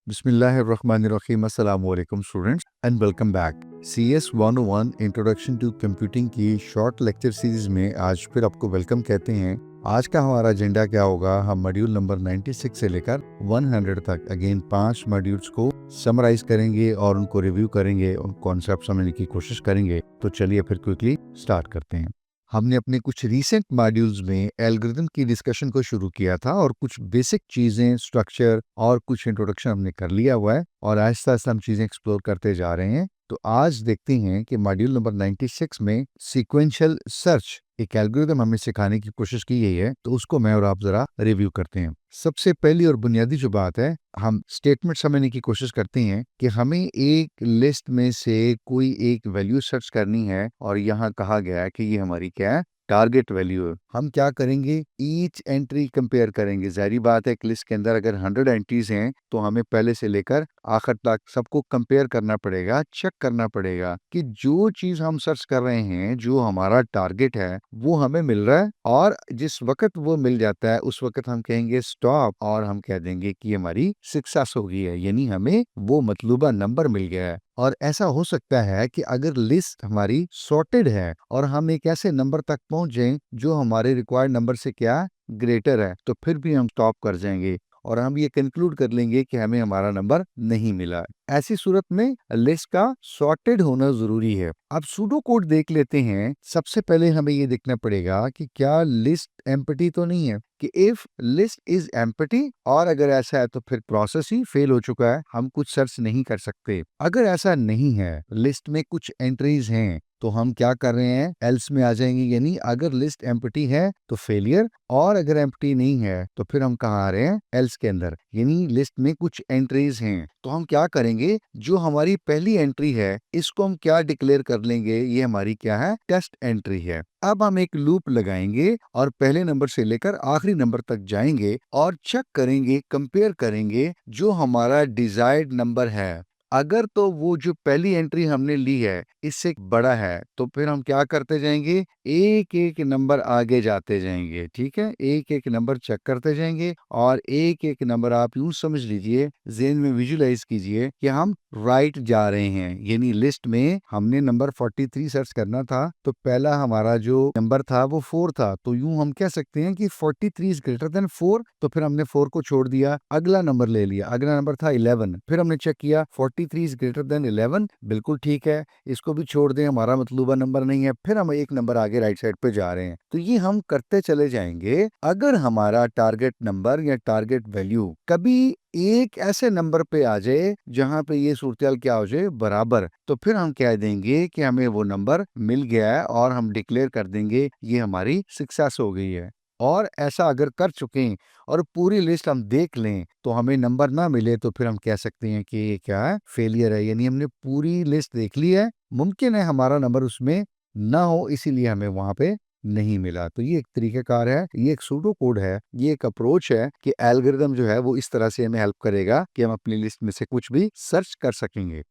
बिस्मिल्लाहिर्रहमानिर्रहीम अस्सलाम वालेकुम students and welcome back. CS 101 introduction to computing की शॉर्ट लेक्चर सीरीज में आज फिर आपको वेलकम कहते हैं। आज का हमारा एजेंडा क्या होगा, हम मॉड्यूल नंबर 96 से लेकर 100 तक अगेन 5 मॉड्यूल्स को समराइज करेंगे और उनको रिव्यू करेंगे, उन कॉन्सेप्ट समझने की कोशिश करेंगे। तो चलिए फिर क्विकली स्टार्ट करते हैं। हमने अपने कुछ रीसेंट मॉड्यूल्स में एल्गोरिथम की डिस्कशन को शुरू किया था और कुछ बेसिक चीज़ें, स्ट्रक्चर और कुछ इंट्रोडक्शन हमने कर लिया हुआ है और आहिस्ता आहिस्ता हम चीज़ें एक्सप्लोर करते जा रहे हैं। तो आज देखते हैं कि मॉड्यूल नंबर 96 में सीक्वेंशियल सर्च एक एल्गोरिथम हमें सिखाने की कोशिश की गई है, तो उसको मैं और आप जरा रिव्यू करते हैं। सबसे पहली और बुनियादी जो बात है, हम स्टेटमेंट समझने की कोशिश करते हैं कि हमें एक लिस्ट में से कोई एक वैल्यू सर्च करनी है और यहाँ कहा गया है कि ये हमारी क्या है, टारगेट वैल्यू है। हम क्या करेंगे, ईच एंट्री कंपेयर करेंगे। जारी बात है कि लिस्ट के अंदर अगर 100 एंट्रीज हैं तो हमें पहले से लेकर आखिर तक सबको कंपेयर करना पड़ेगा, चेक करना पड़ेगा कि जो चीज हम सर्च कर रहे हैं, जो हमारा टारगेट है, वो हमें मिल रहा है। और जिस वक्त वो मिल जाता है उस वक्त हम कहेंगे स्टॉप और हम कह देंगे कि हमारी सक्सेस हो गई है, यानी हमें वो मतलूबा नंबर मिल गया है। और ऐसा हो सकता है कि अगर लिस्ट हमारी सॉर्टेड है और हम एक ऐसे नंबर तक पहुंच जाएं जो हमारे रिक्वायर्ड नंबर से क्या ग्रेटर है, तो फिर भी हम स्टॉप कर जाएंगे और हम ये कंक्लूड कर लेंगे कि हमें हमारा नंबर नहीं मिला। ऐसी सूरत में लिस्ट का सॉर्टेड होना जरूरी है। अब सूडो कोड देख लेते हैं। सबसे पहले हमें ये देखना पड़ेगा कि क्या लिस्ट एम्प्टी तो नहीं है, कि इफ लिस्ट इज एम्प्टी, और अगर ऐसा है तो फिर प्रोसेस ही फेल हो चुका है, हम कुछ सर्च नहीं कर सकते। अगर ऐसा नहीं है, लिस्ट में कुछ एंट्रीज हैं, तो हम क्या कर रहे हैं, एल्स में आ जाएंगे, यानी अगर लिस्ट एम्प्टी है तो फेलियर, और अगर एम्प्टी नहीं है तो फिर हम कहाँ आ रहे हैं, एल्स के अंदर, यानी लिस्ट में कुछ एंट्रीज हैं। तो हम क्या करेंगे, जो हमारी पहली एंट्री है इसको हम क्या डिक्लेयर कर लेंगे, ये हमारी क्या है, टेस्ट एंट्री है। अब हम एक लूप लगाएंगे और पहले नंबर से लेकर आखिरी नंबर तक जाएंगे और चेक करेंगे, कंपेयर करेंगे जो हमारा डिजायर्ड नंबर है। अगर तो वो जो पहली एंट्री हमने ली है इससे बड़ा है तो फिर हम क्या करते जाएंगे, एक एक नंबर आगे जाते जाएंगे। ठीक है, एक एक नंबर चेक करते जाएंगे और एक एक नंबर आप यूं समझ लीजिए, ज़हन में विजुलाइज कीजिए कि हम राइट जा रहे हैं। यानी लिस्ट में हमने नंबर 43 सर्च करना था, तो पहला हमारा जो नंबर था वो 4 था, तो यूं हम कह सकते हैं कि 43 इज ग्रेटर देन 4, तो फिर हमने 4 को छोड़ दिया, अगला नंबर ले लिया। अगला नंबर था 11, फिर हमने चेक किया 43 इज ग्रेटर देन 11, बिल्कुल ठीक है, इसको भी छोड़ दें, हमारा मतलूबा नंबर नहीं है। फिर हम एक नंबर आगे राइट साइड पे जा रहे हैं। तो ये हम करते चले जाएंगे। अगर हमारा टारगेट नंबर या टारगेट वैल्यू कभी एक ऐसे नंबर पे आ जाए जहां पे ये सूरत क्या हो जाए, बराबर, तो फिर हम कह देंगे कि हमें वो नंबर मिल गया है और हम डिक्लेयर कर देंगे ये हमारी सक्सेस हो गई है। और ऐसा अगर कर चुके हैं और पूरी लिस्ट हम देख लें तो हमें नंबर ना मिले, तो फिर हम कह सकते हैं कि ये क्या है, फेलियर है। यानी हमने पूरी लिस्ट देख ली है, मुमकिन है हमारा नंबर उसमें ना हो, इसीलिए हमें वहां पे नहीं मिला। तो ये एक तरीकाकार है, ये एक सूडो कोड है, ये एक अप्रोच है कि एल्गोरिदम जो है वो इस तरह से हमें हेल्प करेगा कि हम अपनी लिस्ट में से कुछ भी सर्च कर सकेंगे।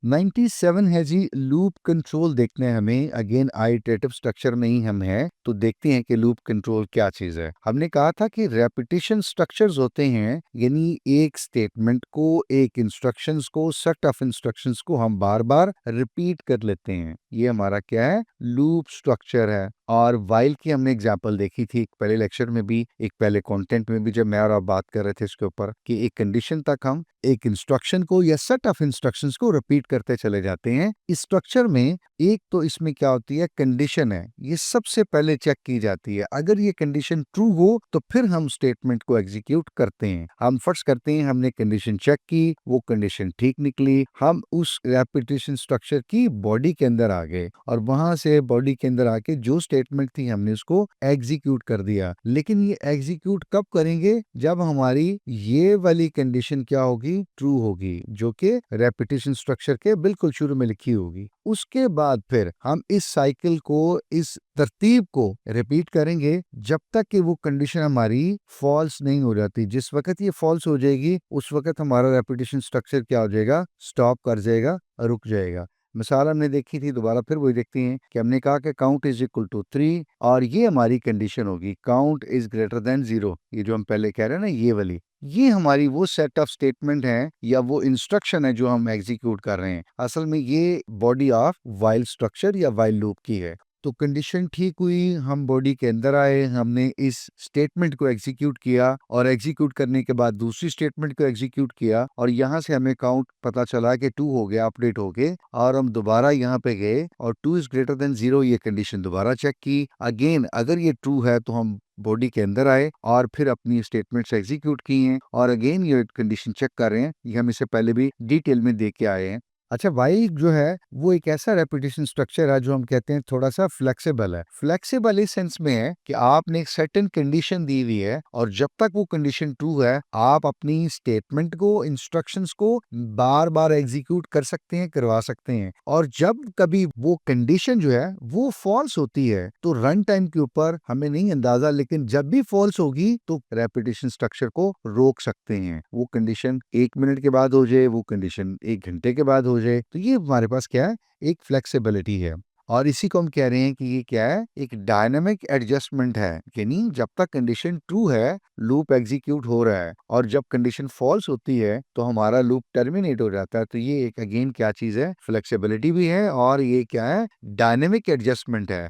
97 है जी, लूप कंट्रोल देखना है हमें। अगेन आइटरेटिव स्ट्रक्चर में ही हम हैं, तो देखते हैं कि लूप कंट्रोल क्या चीज है। हमने कहा था कि रेपिटेशन स्ट्रक्चर्स होते हैं, यानी एक स्टेटमेंट को, एक इंस्ट्रक्शंस को, सेट ऑफ इंस्ट्रक्शंस को हम बार बार रिपीट कर लेते हैं। ये हमारा क्या है, लूप स्ट्रक्चर है। और वाइल की हमने एग्जांपल देखी थी एक पहले लेक्चर में भी, एक पहले कंटेंट में भी, जब मैं और आप बात कर रहे थे इसके ऊपर, कि एक कंडीशन तक हम एक इंस्ट्रक्शन को या सेट ऑफ इंस्ट्रक्शंस को रिपीट करते चले जाते हैं। इस स्ट्रक्चर में एक तो इसमें क्या होती है, कंडीशन है, ये सबसे पहले चेक की जाती है। अगर ये कंडीशन ट्रू हो तो फिर हम स्टेटमेंट को एग्जीक्यूट करते हैं। हम फर्ज करते हैं हमने कंडीशन चेक की, वो कंडीशन ठीक निकली, हम उस रेपिटेशन स्ट्रक्चर की बॉडी के अंदर आ गए और वहां से बॉडी के अंदर आके जो स्टेटमेंट थी हमने उसको एग्जीक्यूट कर दिया। लेकिन ये एग्जीक्यूट कब करेंगे, जब हमारी ये वाली कंडीशन क्या होगी, ट्रू होगी, जो कि रेपिटेशन स्ट्रक्चर के बिल्कुल शुरू में लिखी होगी। उसके बाद फिर हम इस साइकिल को, इस तरतीब को रिपीट करेंगे जब तक कि वो कंडीशन हमारी फॉल्स नहीं हो जाती। जिस वक्त ये फॉल्स हो जाएगी उस वक्त हमारा रेपिटेशन स्ट्रक्चर क्या हो जाएगा, स्टॉप कर जाएगा, रुक जाएगा। मिसाल हमने देखी थी, दोबारा फिर वही देखते हैं कि हमने कहा कि काउंट इज इक्वल टू 3 और ये हमारी कंडीशन होगी, काउंट इज ग्रेटर देन 0। ये जो हम पहले कह रहे हैं ना, ये वाली, ये हमारी वो सेट ऑफ स्टेटमेंट है या वो इंस्ट्रक्शन है जो हम एग्जीक्यूट कर रहे हैं। असल में ये बॉडी ऑफ व्हाइल स्ट्रक्चर या व्हाइल लूप की है। तो कंडीशन ठीक हुई, हम बॉडी के अंदर आए, हमने इस स्टेटमेंट को एग्जीक्यूट किया और एग्जीक्यूट करने के बाद दूसरी स्टेटमेंट को एग्जीक्यूट किया और यहाँ से हमें काउंट पता चला कि 2 हो गया, अपडेट हो गए और हम दोबारा यहाँ पे गए और 2 इज ग्रेटर देन 0 ये कंडीशन दोबारा चेक की। अगेन अगर ये ट्रू है तो हम बॉडी के अंदर आए और फिर अपनी स्टेटमेंट्स एग्जीक्यूट की हैं और अगेन ये कंडीशन चेक कर रहे हैं। ये हम इससे पहले भी डिटेल में देख के आए हैं। अच्छा, वाइल जो है वो एक ऐसा रेपिटेशन स्ट्रक्चर है जो हम कहते हैं थोड़ा सा फ्लेक्सिबल है। फ्लेक्सिबल इस सेंस में है कि आपने एक सर्टेन कंडीशन दी हुई है और जब तक वो कंडीशन ट्रू है आप अपनी स्टेटमेंट को, इंस्ट्रक्शंस को बार बार एग्जीक्यूट कर सकते हैं, करवा सकते हैं। और जब कभी वो कंडीशन जो है वो फॉल्स होती है तो रन टाइम के ऊपर हमें नहीं अंदाजा, लेकिन जब भी फॉल्स होगी तो रेपिटेशन स्ट्रक्चर को रोक सकते हैं। वो कंडीशन 1 मिनट के बाद हो जाए, वो कंडीशन 1 घंटे के बाद हो जाए, तो ये हमारे पास क्या है, एक फ्लेक्सिबिलिटी है। और इसी को हम कह रहे हैं कि ये क्या है, एक डायनामिक एडजस्टमेंट है। यानी जब तक कंडीशन ट्रू है लूप एग्जीक्यूट हो रहा है और जब कंडीशन फॉल्स होती है तो हमारा लूप टर्मिनेट हो जाता है। तो ये एक अगेन क्या चीज है, फ्लेक्सिबिलिटी भी है और ये क्या है, डायनेमिक एडजस्टमेंट है।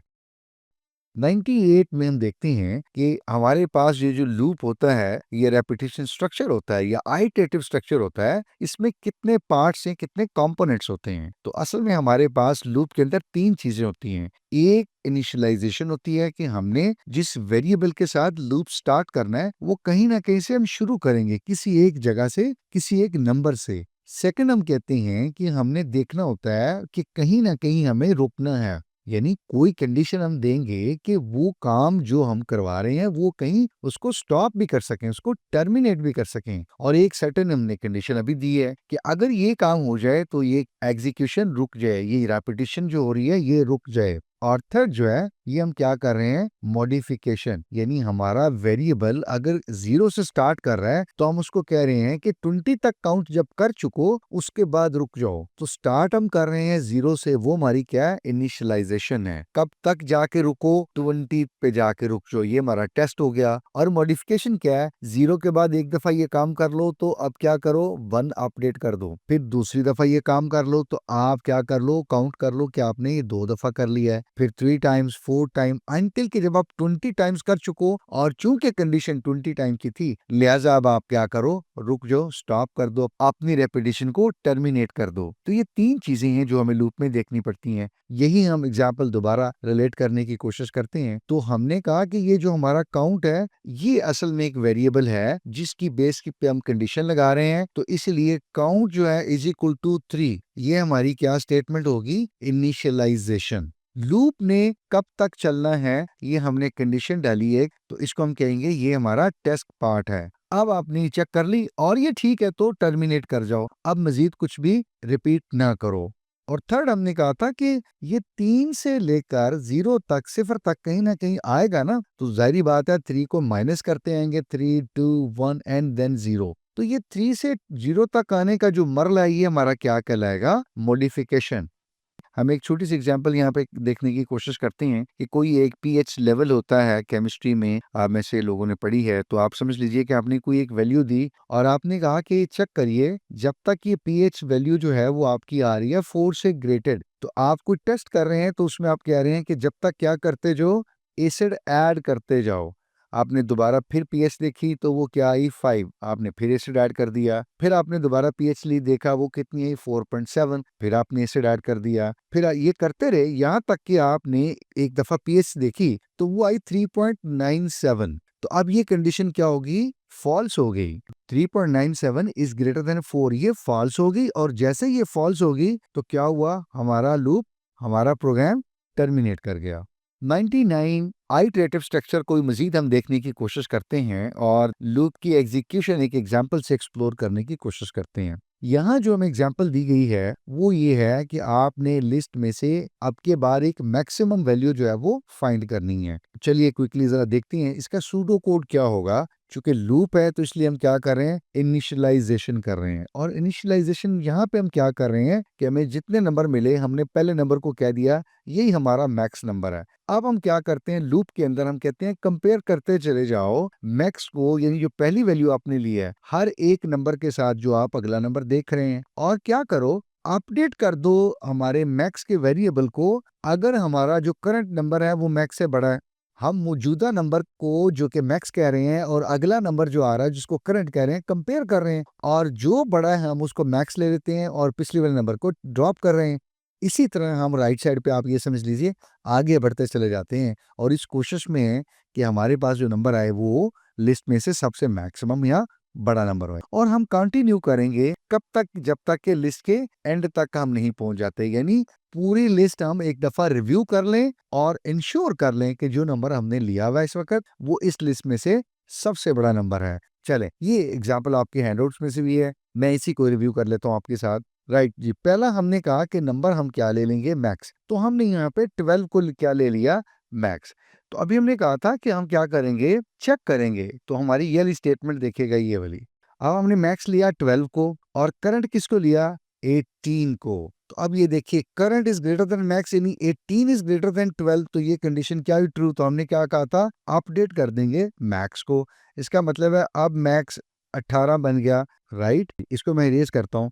98 में हम देखते हैं कि हमारे पास ये जो लूप होता है, ये रेपिटेशन स्ट्रक्चर होता है या आइटरेटिव स्ट्रक्चर होता है, इसमें कितने पार्ट्स हैं, कितने कंपोनेंट्स होते हैं। तो असल में हमारे पास लूप के अंदर 3 चीजें होती हैं। एक इनिशियलाइजेशन होती है कि हमने जिस वेरिएबल के साथ लूप स्टार्ट करना है वो कहीं ना कहीं से हम शुरू करेंगे, किसी एक जगह से, किसी एक नंबर से। सेकंड हम कहते हैं कि हमने देखना होता है कि कहीं ना कहीं हमें रुकना है, यानी कोई कंडीशन हम देंगे कि वो काम जो हम करवा रहे हैं वो कहीं उसको स्टॉप भी कर सकें, उसको टर्मिनेट भी कर सकें। और एक सर्टेन हमने कंडीशन अभी दी है कि अगर ये काम हो जाए तो ये एग्जीक्यूशन रुक जाए, ये रेपिटेशन जो हो रही है ये रुक जाए। और थर्ड जो है, ये हम क्या कर रहे हैं, मॉडिफिकेशन। यानी हमारा वेरिएबल अगर 0 से स्टार्ट कर रहा है तो हम उसको कह रहे हैं कि 20 तक काउंट जब कर चुको उसके बाद रुक जाओ। तो स्टार्ट हम कर रहे हैं 0 से, वो हमारी क्या है, इनिशियलाइजेशन है। कब तक जाके रुको, 20 पे जाके रुक जाओ, ये हमारा टेस्ट हो गया। और मॉडिफिकेशन क्या है, 0 के बाद एक दफा ये काम कर लो तो अब क्या करो, 1 अपडेट कर दो। फिर दूसरी दफा ये काम कर लो तो आप क्या कर लो, काउंट कर लो कि आपने ये 2 दफा कर लिया है। फिर 3 टाइम्स, 4 टाइम, अंटिल कि जब आप 20 टाइम्स कर चुको। और चूंकि कंडीशन 20 टाइम की थी लिहाजा अब आप क्या करो, रुक जाओ, स्टॉप कर दो, अपनी रेपिटेशन को टर्मिनेट कर दो। तो ये 3 चीजें हैं जो हमें लूप में देखनी पड़ती हैं। यही हम एग्जाम्पल दोबारा रिलेट करने की कोशिश करते हैं। तो हमने कहा कि ये जो हमारा काउंट है ये असल में एक वेरिएबल है जिसकी बेस की पे हम कंडीशन लगा रहे हैं। तो इसलिए काउंट जो है इज इक्वल टू 3, ये हमारी क्या स्टेटमेंट होगी, इनिशियलाइजेशन। लूप ने कब तक चलना है ये हमने कंडीशन डाली है, तो इसको हम कहेंगे ये हमारा टेस्ट पार्ट है। अब आपने चेक कर ली और ये ठीक है तो टर्मिनेट कर जाओ, अब मजीद कुछ भी रिपीट ना करो। और थर्ड हमने कहा था कि ये 3 से लेकर 0 तक, 0 तक कहीं ना कहीं आएगा ना, तो जाहिर बात है 3 को माइनस करते आएंगे, 3, 2, 1 एंड देन 0। तो ये 3 से 0 तक आने का जो मरला है ये हमारा क्या कहलाएगा, मॉडिफिकेशन। हम एक छोटी सी एग्जांपल यहाँ पे देखने की कोशिश करते हैं कि कोई एक पीएच लेवल होता है केमिस्ट्री में, आप में से लोगों ने पढ़ी है। तो आप समझ लीजिए कि आपने कोई एक वैल्यू दी और आपने कहा कि चेक करिए जब तक ये पीएच वैल्यू जो है वो आपकी आ रही है 4 से ग्रेटेड। तो आप कोई टेस्ट कर रहे हैं तो उसमें आप कह रहे हैं कि जब तक क्या करते जाओ, एसिड ऐड करते जाओ। आपने दोबारा फिर पीएच देखी तो वो क्या आई, 5, आपने फिर एसिड ऐड कर दिया। फिर आपने दोबारा पीएच ली, देखा वो कितनी आई, 4.7, फिर आपने एसिड ऐड कर दिया। फिर ये करते रहे यहाँ तक कि आपने एक दफा पीएच देखी तो वो आई 3.97। तो अब ये कंडीशन क्या होगी, फॉल्स हो गई। 3.97 इज ग्रेटर देन 4, ये फॉल्स हो गई। और जैसे ये फॉल्स होगी तो क्या हुआ, हमारा लूप, हमारा प्रोग्राम टर्मिनेट कर गया। 99 आइटरेटिव स्ट्रक्चर को मजीद हम देखने की कोशिश करते हैं और लूप की एग्जीक्यूशन एक एग्जांपल से एक्सप्लोर करने की कोशिश करते हैं। यहाँ जो हमें एग्जांपल दी गई है वो ये है कि आपने लिस्ट में से अब के बार एक मैक्सिमम वैल्यू जो है वो फाइंड करनी है। चलिए क्विकली जरा देखते हैं इसका सूडो कोड क्या होगा। चूंकि लूप है तो इसलिए हम क्या कर रहे हैं, इनिशियलाइजेशन कर रहे हैं। और इनिशियलाइजेशन यहाँ पे हम क्या कर रहे हैं कि हमें जितने नंबर मिले हमने पहले नंबर को कह दिया यही हमारा मैक्स नंबर है। अब हम क्या करते हैं, लूप के अंदर हम कहते हैं कंपेयर करते चले जाओ मैक्स को, यानी जो पहली वैल्यू आपने ली है हर एक नंबर के साथ जो आप अगला नंबर देख रहे हैं, और क्या करो, अपडेट कर दो हमारे मैक्स के वेरिएबल को। अगर हमारा जो करंट नंबर है वो मैक्स से बड़ा है, हम मौजूदा नंबर को जो कि मैक्स कह रहे हैं और अगला नंबर जो आ रहा है जिसको करंट कह रहे हैं कंपेयर कर रहे हैं, और जो बड़ा है हम उसको मैक्स ले लेते हैं और पिछले वाले नंबर को ड्रॉप कर रहे हैं। इसी तरह हम राइट साइड पे आप ये समझ लीजिए आगे बढ़ते चले जाते हैं, और इस कोशिश में कि हमारे पास जो नंबर आए वो लिस्ट में से सबसे मैक्सिमम या बड़ा नंबर हो। और हम कंटिन्यू करेंगे कब तक, जब तक कि लिस्ट के एंड तक हम नहीं पहुंच जाते, यानी पूरी लिस्ट हम एक दफा रिव्यू कर लें और इंश्योर कर लें कि जो नंबर हमने लिया हुआ इस वक्त वो इस लिस्ट में से सबसे बड़ा नंबर है। चले, ये एग्जाम्पल आपके हैंडआउट्स में से भी है, मैं इसी को रिव्यू कर लेता हूँ आपके साथ। राइट जी, पहला हमने कहा कि नंबर हम क्या ले लेंगे, मैक्स। तो हमने यहाँ पे 12 को क्या ले लिया, मैक्स। तो अभी हमने कहा था कि हम क्या करेंगे, चेक करेंगे। तो हमारी ये वाली स्टेटमेंट देखेगा, ये वाली। अब हमने मैक्स लिया 12 को और करंट किसको लिया, 18 को। तो अब ये देखिए current is greater than max, यानी 18 इज ग्रेटर देन 12। तो ये कंडीशन क्या हुई, ट्रू। तो हमने क्या कहा था, अपडेट कर देंगे मैक्स को। इसका मतलब है अब मैक्स 18 बन गया। राइट, इसको मैं इरेज करता हूं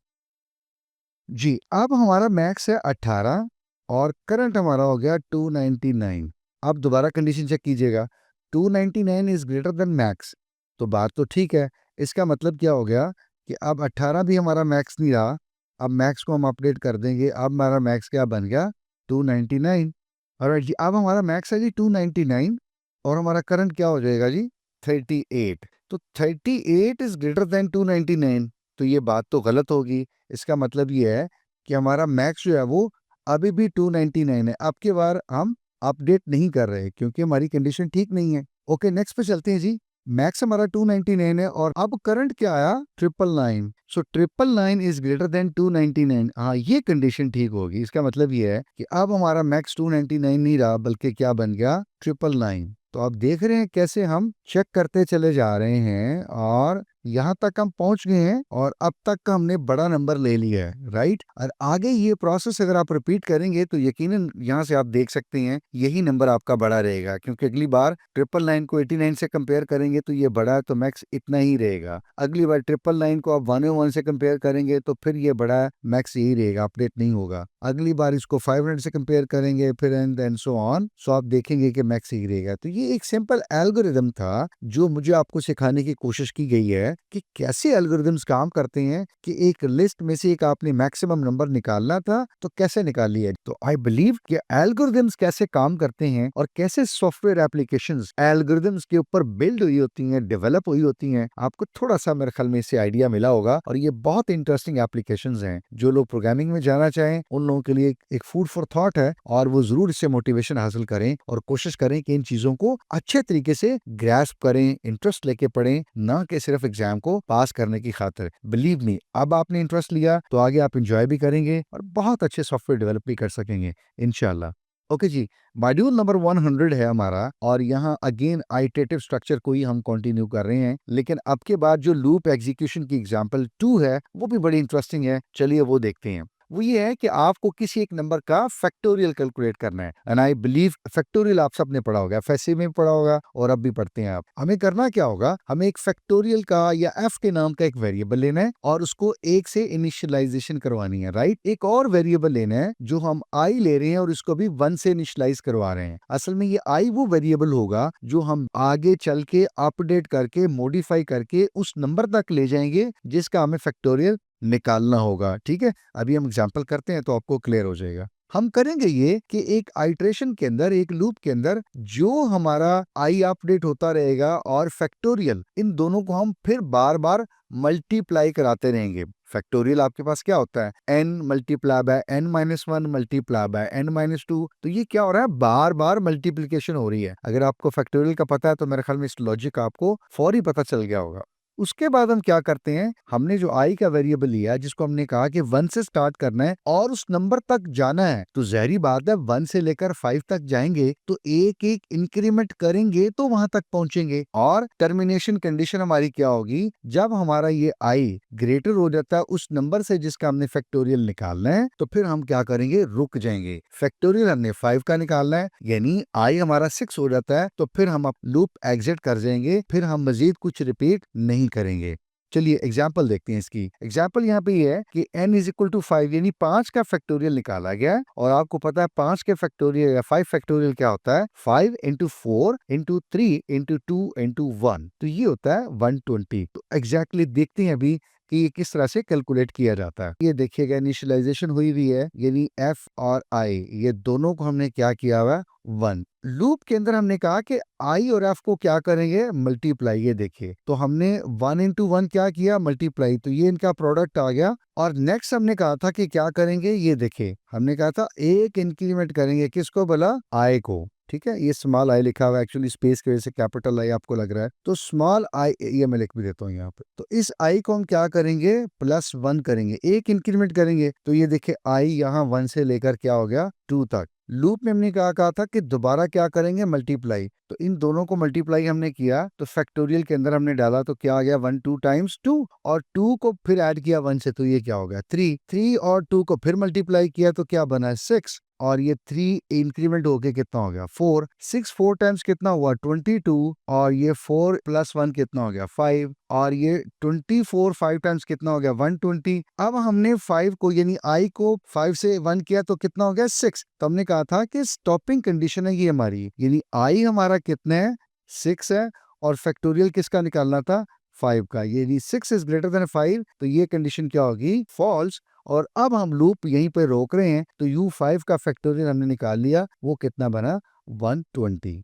जी। अब हमारा मैक्स है 18 और करंट हमारा हो गया 299। अब दोबारा कंडीशन चेक कीजिएगा, 299 इज ग्रेटर देन मैक्स। तो बात तो ठीक है। इसका मतलब क्या हो गया कि अब 18 भी हमारा मैक्स नहीं रहा, अब मैक्स को हम अपडेट कर देंगे। अब हमारा मैक्स क्या बन गया, 299। ऑलराइट जी, अब हमारा मैक्स है जी 299 और हमारा करंट क्या हो जाएगा जी, 38। तो 38 इज ग्रेटर देन 299, तो ये बात तो गलत होगी। इसका मतलब ये है कि हमारा मैक्स जो है वो अभी भी 299 है। अब की बार हम अपडेट नहीं कर रहे क्योंकि हमारी कंडीशन ठीक नहीं है। ओके, नेक्स्ट पे चलते हैं जी। मैक्स हमारा 299 है और अब करंट क्या आया, 999। सो 999 इज ग्रेटर देन 299। हाँ, ये कंडीशन ठीक होगी। इसका मतलब ये है कि अब हमारा मैक्स 299 नहीं रहा बल्कि क्या बन गया, 999। तो आप देख रहे हैं कैसे हम चेक करते चले जा रहे हैं और यहाँ तक हम पहुंच गए हैं और अब तक का हमने बड़ा नंबर ले लिया है। राइट, और आगे ये प्रोसेस अगर आप रिपीट करेंगे तो यकीनन यहाँ से आप देख सकते हैं यही नंबर आपका बड़ा रहेगा, क्योंकि अगली बार 999 को 89 से कंपेयर करेंगे तो ये बड़ा है तो मैक्स इतना ही रहेगा। अगली बार 999 को आप 101 से कंपेयर करेंगे तो फिर ये बड़ा है, मैक्स यही रहेगा, अपडेट नहीं होगा। अगली बार इसको 500 से कंपेयर करेंगे फिर एंड सो ऑन, सो आप देखेंगे कि मैक्स यही रहेगा। तो ये एक सिंपल एल्गोरिदम था जो मुझे आपको सिखाने की कोशिश की गई है कि कैसे एल्गोरिदम्स काम करते हैं, कि एक लिस्ट में से एक आपने मैक्सिमम नंबर निकालना था तो कैसे निकाल लिया। तो आई बिलीव कि एल्गोरिदम्स कैसे काम करते हैं और कैसे सॉफ्टवेयर एप्लीकेशंस एल्गोरिदम्स के ऊपर बिल्ड हुई होती हैं, डेवलप हुई होती हैं, आपको थोड़ा सा मेरे ख्याल में इससे आइडिया मिला होगा। और ये बहुत इंटरेस्टिंग एप्लीकेशंस हैं। जो लोग प्रोग्रामिंग में जाना चाहें उन लोगों के लिए एक फूड फॉर थॉट है, और वो जरूर इससे मोटिवेशन हासिल करें और कोशिश करें कि इन चीजों को अच्छे तरीके से ग्रैस्प करें, इंटरेस्ट लेके पढ़ें, ना कि सिर्फ एग्जाम को पास करने की खातिर। बिलीव मी, अब आपने इंटरेस्ट लिया तो आगे आप इंजॉय भी करेंगे और बहुत अच्छे सॉफ्टवेयर डेवलप भी कर सकेंगे इंशाल्लाह। ओके जी, मॉड्यूल नंबर 100 है हमारा, और यहाँ अगेन आइटरेटिव स्ट्रक्चर को ही हम कंटिन्यू कर रहे हैं। लेकिन अब के बाद जो लूप एग्जीक्यूशन की एग्जांपल 2 है वो भी बड़ी इंटरेस्टिंग है, चलिए वो देखते हैं। वो ये है कि आपको किसी एक नंबर का फैक्टोरियल कैलकुलेट करना है। एंड आई बिलीव फैक्टोरियल आप सबने पढ़ा होगा, एफएससी में पढ़ा होगा और अब भी पढ़ते हैं आप। हमें करना क्या होगा, हमें एक फैक्टोरियल का या एफ के नाम का एक वेरिएबल लेना है और उसको 1 से इनिशियलाइजेशन करवानी है। राइट, एक और वेरिएबल लेना है जो हम आई ले रहे हैं और इसको भी 1 से इनिशियलाइज करवा रहे हैं। असल में ये आई वो वेरिएबल होगा जो हम आगे चल के अपडेट करके मॉडिफाई करके उस नंबर तक ले जाएंगे जिसका हमें फैक्टोरियल निकालना होगा। ठीक है, अभी हम एग्जांपल करते हैं तो आपको क्लियर हो जाएगा। हम करेंगे ये कि एक आइटरेशन के अंदर, एक लूप के अंदर जो हमारा आई अपडेट होता रहेगा और फैक्टोरियल, इन दोनों को हम फिर बार बार मल्टीप्लाई कराते रहेंगे। फैक्टोरियल आपके पास क्या होता है, n multiply by n-1 multiply by n-2। तो ये क्या हो रहा है, बार बार मल्टीप्लिकेशन हो रही है। अगर आपको फैक्टोरियल का पता है तो मेरे ख्याल में इस लॉजिक आपको फौरी पता चल गया होगा। उसके बाद हम क्या करते हैं, हमने जो आई का वेरिएबल लिया जिसको हमने कहा कि 1 से स्टार्ट करना है और उस नंबर तक जाना है, तो ज़ाहिर बात है 1 से लेकर 5 तक जाएंगे तो एक एक इंक्रीमेंट करेंगे तो वहां तक पहुंचेंगे। और टर्मिनेशन कंडीशन हमारी क्या होगी, जब हमारा ये आई ग्रेटर हो जाता है उस नंबर से जिसका हमने फैक्टोरियल निकालना है, तो फिर हम क्या करेंगे, रुक जाएंगे। फैक्टोरियल हमने 5 का निकालना है, यानी आई हमारा 6 हो जाता है, तो फिर हम लूप एग्जिट कर जाएंगे, फिर हम मजीद कुछ रिपीट नहीं करेंगे। चलिए एग्जाम्पल देखते हैं इसकी। एग्जाम्पल यहाँ पे ये है कि n इज इक्वल टू 5, यानी 5 का फैक्टोरियल निकाला गया है और आपको पता है 5 के फैक्टोरियल या 5 फैक्टोरियल क्या होता है, 5 इंटू 4 इंटू 3 इंटू 2 इंटू 1, तो ये होता है 120। तो एग्जैक्टली देखते हैं अभी कि ये किस तरह से कैलकुलेट किया जाता है। ये देखिएगा इनिशियलाइजेशन हुई हुई है, यानी f और i ये दोनों को हमने क्या किया हुआ है, 1। लूप के अंदर हमने कहा कि i और f को क्या करेंगे, मल्टीप्लाई। ये देखिए तो हमने 1 इंटू 1 क्या किया, मल्टीप्लाई, तो ये इनका प्रोडक्ट आ गया। और नेक्स्ट हमने कहा था कि क्या करेंगे, ये देखिए हमने कहा था एक इंक्रीमेंट करेंगे, किसको बोला, i को। ठीक है, ये स्मॉल आई लिखा हुआ है, एक्चुअली स्पेस की वजह से कैपिटल आई आपको लग रहा है, तो स्मॉल आई ये मैं लिख भी देता हूँ यहाँ पे। तो इस आई को हम क्या करेंगे, +1 करेंगे, एक इंक्रीमेंट करेंगे। तो ये देखिए आई यहाँ 1 से लेकर क्या हो गया, 2 तक। लूप में हमने कहा था कि दोबारा क्या करेंगे, मल्टीप्लाई। तो इन दोनों को मल्टीप्लाई हमने किया तो फैक्टोरियल के अंदर हमने डाला तो क्या आ गया, 1 2 टाइम्स 2, और 2 को फिर ऐड किया 1 से, तो ये क्या हो गया, 3। 3 और 2 को फिर मल्टीप्लाई किया तो क्या बना, 6, और ये 3 इंक्रीमेंट होके कितना हो गया, 4। 6 4 टाइम्स कितना हुआ, 22, और ये 4 + 1 कितना हो गया, 5, और ये 24 5 टाइम्स कितना हो गया, 120। अब हमने 5 को यानी आई को 5 से 1 किया तो कितना हो गया, 6। तो हमने कहा था कि स्टॉपिंग कंडीशन है ये हमारी, यानी आई हमारा कितना है, 6 है, और फैक्टोरियल किसका निकालना था, 5 का। यानी 6 इज ग्रेटर देन 5, तो ये कंडीशन क्या होगी, फॉल्स। और अब हम लूप यहीं पे रोक रहे हैं, तो u5 का फैक्टोरियल हमने निकाल लिया, वो कितना बना, 120।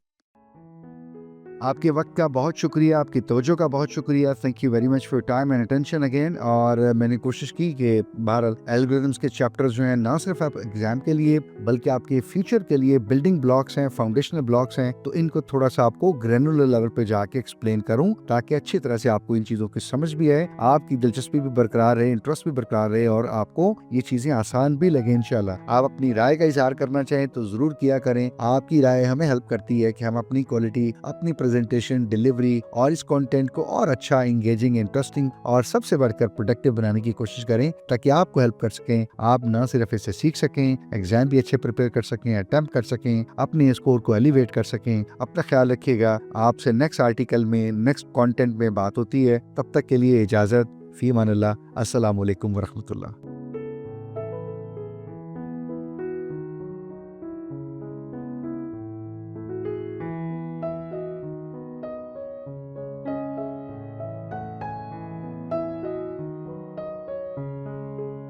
आपके वक्त का बहुत शुक्रिया, आपकी तवज्जो का बहुत शुक्रिया। Thank you very much for time and attention again. और मैंने कोशिश की कि बहरहाल एल्गोरिथम्स के चैप्टर्स जो हैं ना सिर्फ आप एग्जाम के लिए बल्कि आपके फ्यूचर के लिए बिल्डिंग ब्लॉक्स हैं, फाउंडेशनल ब्लॉक्स हैं, तो इनको थोड़ा सा आपको ग्रैनुलर लेवल पे जाके एक्सप्लेन करूं ताकि अच्छी तरह से आपको इन चीज़ों की समझ भी आए, आपकी दिलचस्पी भी बरकरार रहे, इंटरेस्ट भी बरकरार रहे और आपको ये चीज़ें आसान भी लगे इंशाल्लाह। आप अपनी राय का इजहार करना चाहें तो ज़रूर किया करें। आपकी राय हमें हेल्प करती है कि हम अपनी क्वालिटी, अपनी प्रेजेंटेशन, डिलीवरी और इस कंटेंट को और अच्छा, एंगेजिंग, इंटरेस्टिंग और सबसे बढ़कर प्रोडक्टिव बनाने की कोशिश करें ताकि आपको हेल्प कर सकें, आप ना सिर्फ इसे सीख सकें, एग्जाम भी अच्छे प्रिपेयर कर सकें, अटेम्प्ट कर सकें, अपने स्कोर को एलिवेट कर सकें। अपना ख्याल रखिएगा। आपसे नेक्स्ट आर्टिकल में, नेक्स्ट कंटेंट में बात होती है। तब तक के लिए इजाज़त। फी अमानिल्लाह। अस्सलामु अलैकुम व रहमतुल्लाह।